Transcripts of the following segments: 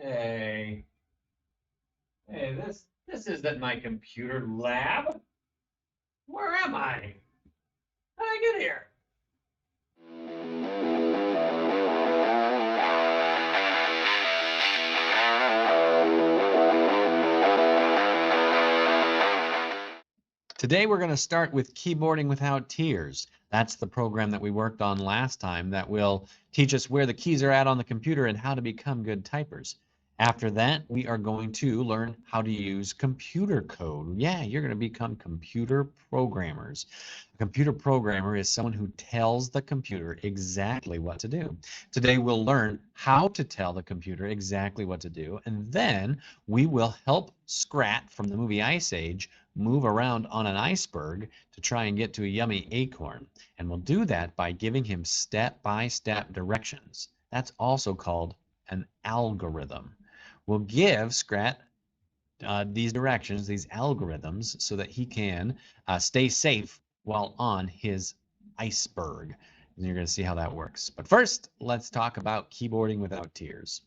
Hey, this isn't my computer lab. Where am I? How did I get here? Today we're going to start with Keyboarding Without Tears. That's the program that we worked on last time that will teach us where the keys are at on the computer and how to become good typers. After that, we are going to learn how to use computer code. Yeah, you're going to become computer programmers. A computer programmer is someone who tells the computer exactly what to do. Today we'll learn how to tell the computer exactly what to do, and then we will help Scrat from the movie Ice Age move around on an iceberg to try and get to a yummy acorn. And we'll do that by giving him step-by-step directions. That's also called an algorithm. We'll give Scrat these directions, these algorithms, so that he can stay safe while on his iceberg. And you're going to see how that works. But first, let's talk about keyboarding without tears.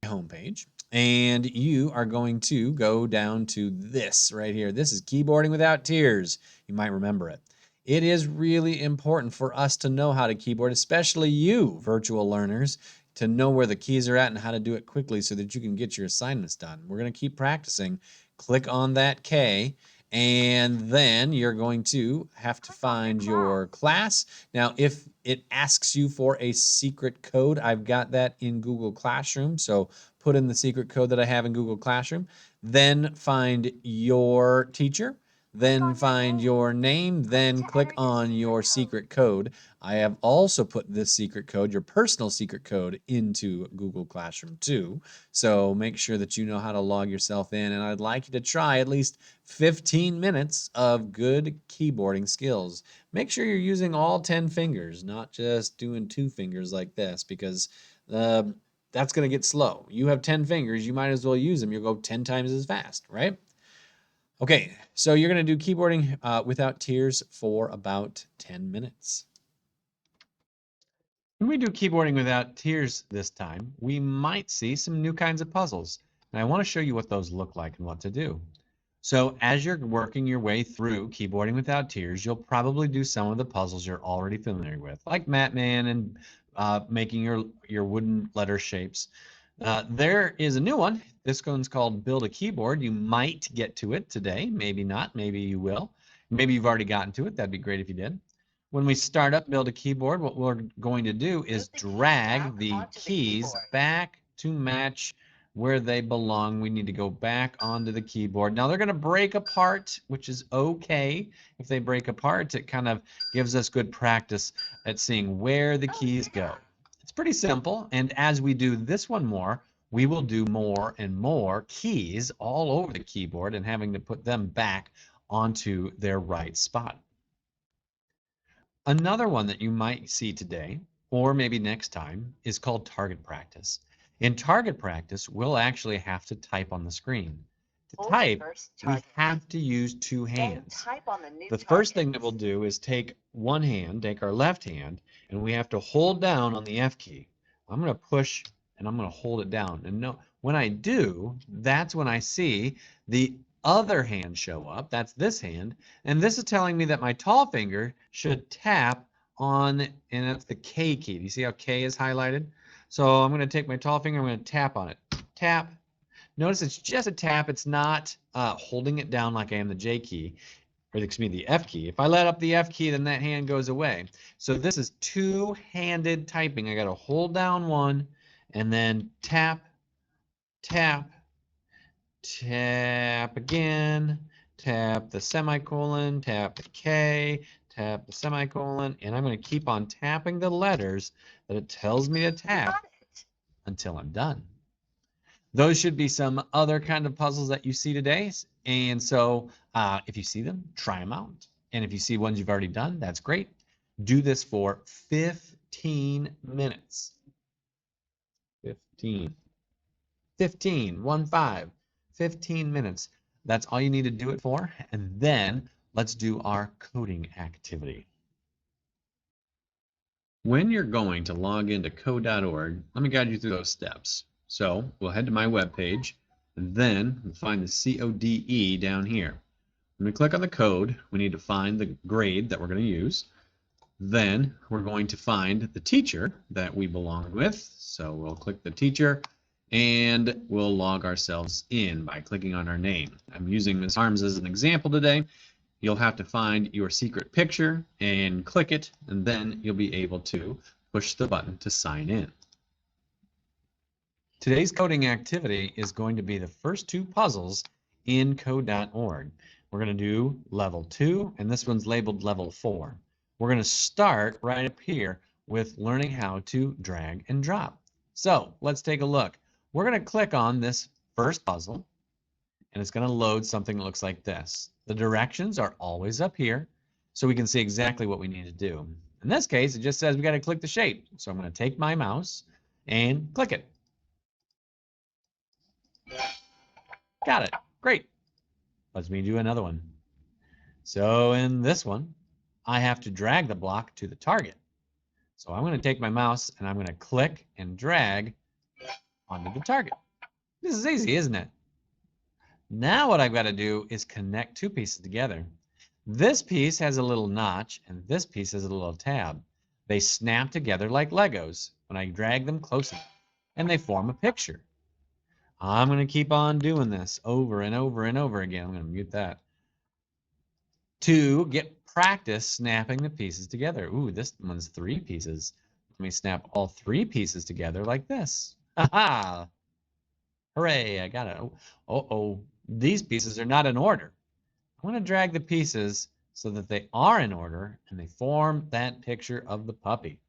Homepage, and you are going to go down to this right here. This is Keyboarding Without Tears. You might remember it. It is really important for us to know how to keyboard, especially you virtual learners, to know where the keys are at and how to do it quickly so that you can get your assignments done. We're going to keep practicing. Click on that K, and then you're going to have to find your class. Now, if it asks you for a secret code, I've got that in Google Classroom, so put in the secret code that I have in Google Classroom, then find your teacher, then find your name, then click on your secret code. I have also put this secret code, your personal secret code, into Google Classroom too. So make sure that you know how to log yourself in, and I'd like you to try at least 15 minutes of good keyboarding skills. Make sure you're using all 10 fingers, not just doing 2 fingers like this, because that's going to get slow. You have 10 fingers, you might as well use them. You'll go 10 times as fast, right? Okay, so you're going to do keyboarding without tears for about 10 minutes. When we do keyboarding without tears this time, we might see some new kinds of puzzles. And I want to show you what those look like and what to do. So as you're working your way through keyboarding without tears, you'll probably do some of the puzzles you're already familiar with, like Matman and making your wooden letter shapes. There is a new one. This one's called Build a Keyboard. You might get to it today, maybe not, maybe you will. Maybe you've already gotten to it. That'd be great if you did. When we start up Build a Keyboard, what we're going to do is drag the keys back to match where they belong. We need to go back onto the keyboard. Now they're going to break apart, which is okay. If they break apart, it kind of gives us good practice at seeing where the keys go. It's pretty simple, and as we do this one more, we will do more and more keys all over the keyboard and having to put them back onto their right spot. Another one that you might see today, or maybe next time, is called target practice. In target practice, we'll actually have to type on the screen. To type, we have to use 2 hands. The first thing that we'll do is take one hand, take our left hand, and we have to hold down on the F key. I'm going to push and I'm going to hold it down. And no, when I do, that's when I see the other hand show up. That's this hand. And this is telling me that my tall finger should tap on, and that's the K key. Do you see how K is highlighted? So I'm going to take my tall finger, I'm going to tap on it. Tap. Notice it's just a tap. It's not holding it down like I am the J key, or excuse me, the F key. If I let up the F key, then that hand goes away. So this is two-handed typing. I got to hold down one and then tap, tap, tap again, tap the semicolon, tap the K, tap the semicolon, and I'm going to keep on tapping the letters that it tells me to tap until I'm done. Those should be some other kind of puzzles that you see today. And so if you see them, try them out. And if you see ones you've already done, that's great. Do this for 15 minutes. 15. 15, 1, 5, 15 minutes. That's all you need to do it for. And then let's do our coding activity. When you're going to log into code.org, let me guide you through those steps. So we'll head to my web page, and then we'll find the CODE down here. When we click on the code, we need to find the grade that we're going to use. Then we're going to find the teacher that we belong with. So we'll click the teacher, and we'll log ourselves in by clicking on our name. I'm using Ms. Harms as an example today. You'll have to find your secret picture and click it, and then you'll be able to push the button to sign in. Today's coding activity is going to be the first two puzzles in code.org. We're going to do level 2, and this one's labeled level 4. We're going to start right up here with learning how to drag and drop. So let's take a look. We're going to click on this first puzzle, and it's going to load something that looks like this. The directions are always up here, so we can see exactly what we need to do. In this case, it just says we got to click the shape. So I'm going to take my mouse and click it. Got it. Great. Let's me do another one. So in this one, I have to drag the block to the target. So I'm going to take my mouse and I'm going to click and drag onto the target. This is easy, isn't it? Now what I've got to do is connect two pieces together. This piece has a little notch and this piece has a little tab. They snap together like Legos when I drag them close enough, and they form a picture. I'm going to keep on doing this over and over and over again. I'm going to mute that. To get practice snapping the pieces together. Ooh, this one's 3 pieces. Let me snap all 3 pieces together like this. Ha-ha! Hooray, I got it. Oh, these pieces are not in order. I want to drag the pieces so that they are in order and they form that picture of the puppy.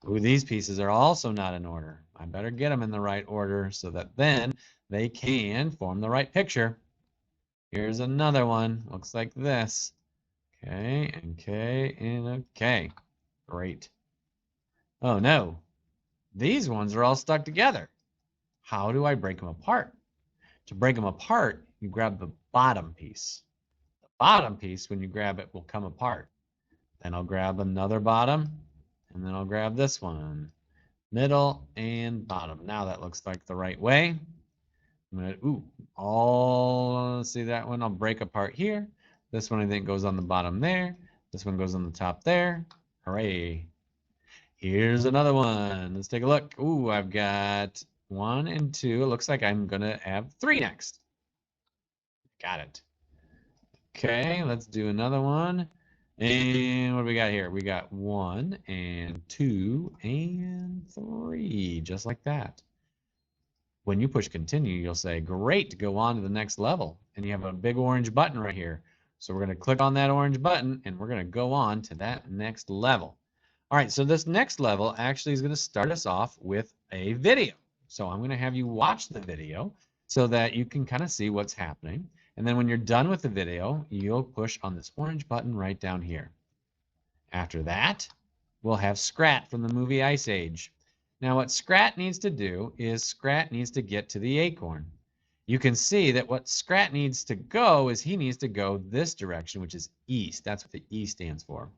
Ooh, these pieces are also not in order. I better get them in the right order so that then they can form the right picture. Here's another one. Looks like this. Okay, and okay, and okay. Great. Oh no. These ones are all stuck together. How do I break them apart? To break them apart, you grab the bottom piece. The bottom piece, when you grab it, will come apart. Then I'll grab another bottom, and then I'll grab this one. Middle and bottom. Now that looks like the right way. I'm gonna, see that one I'll break apart here. This one I think goes on the bottom there. This one goes on the top there. Hooray. Here's another one. Let's take a look. Ooh, I've got 1 and 2. It looks like I'm gonna have 3 next. Got it. Okay, let's do another one. And what do we got here? We got 1 and 2 and 3, just like that. When you push continue, you'll say, great, go on to the next level. And you have a big orange button right here. So we're going to click on that orange button and we're going to go on to that next level. All right, so this next level actually is going to start us off with a video. So I'm going to have you watch the video so that you can kind of see what's happening. And then when you're done with the video, you'll push on this orange button right down here. After that, we'll have Scrat from the movie Ice Age. Now what Scrat needs to do is Scrat needs to get to the acorn. You can see that what Scrat needs to go is he needs to go this direction, which is east. That's what the E stands for.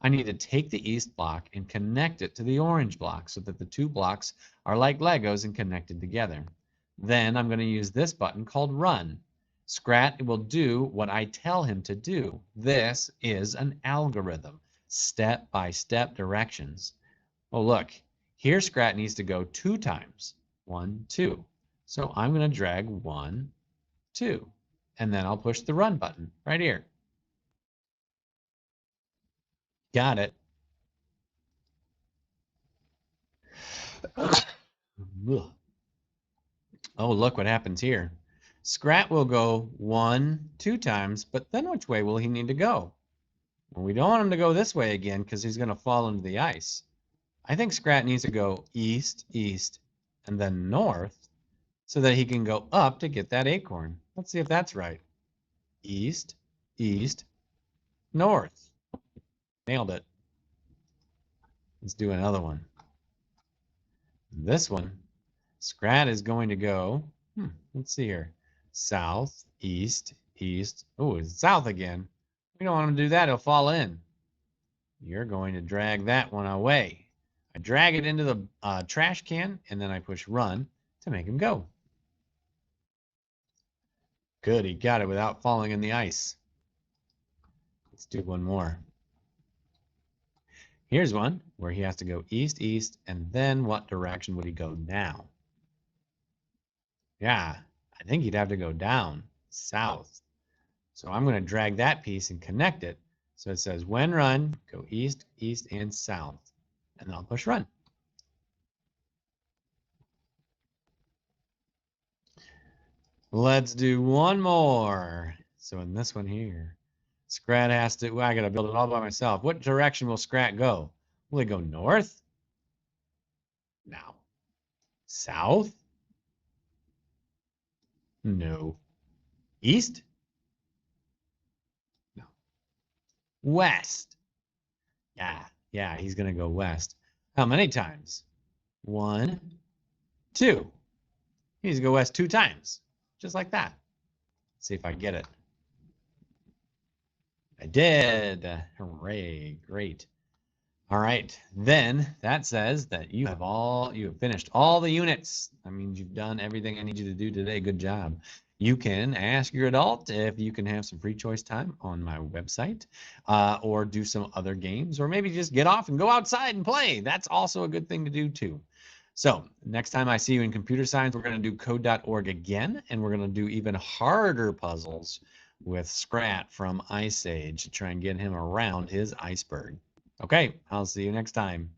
I need to take the east block and connect it to the orange block so that the 2 blocks are like Legos and connected together. Then I'm going to use this button called Run. Scrat will do what I tell him to do. This is an algorithm, step-by-step directions. Oh, look. Here, Scrat needs to go 2 times. 1, 2. So I'm going to drag 1, 2. And then I'll push the run button right here. Got it. Oh, look what happens here. Scrat will go 1, 2 times, but then which way will he need to go? Well, we don't want him to go this way again because he's going to fall into the ice. I think Scrat needs to go east, east, and then north so that he can go up to get that acorn. Let's see if that's right. East, east, north. Nailed it. Let's do another one. This one, Scrat is going to go, let's see here. South, east, east. Oh, it's south again. We don't want him to do that. He'll fall in. You're going to drag that one away. I drag it into the trash can, and then I push run. to make him go. Good, he got it without falling in the ice. Let's do one more. Here's one where he has to go east, east, and then what direction would he go now? Yeah, I think he'd have to go down, south. So I'm going to drag that piece and connect it. So it says when run, go east, east, and south. And then I'll push run. Let's do one more. So in this one here, Scrat has to, well, I got to build it all by myself. What direction will Scrat go? Will it go north? No. South? No. East? No. West? Yeah, he's going to go west. How many times? 1, 2. He needs to go west 2 times, just like that. Let's see if I get it. I did. Hooray, great. All right, then that says that you have finished all the units. That means you've done everything I need you to do today. Good job. You can ask your adult if you can have some free choice time on my website, or do some other games, or maybe just get off and go outside and play. That's also a good thing to do too. So next time I see you in computer science, we're going to do code.org again, and we're going to do even harder puzzles with Scrat from Ice Age to try and get him around his iceberg. Okay, I'll see you next time.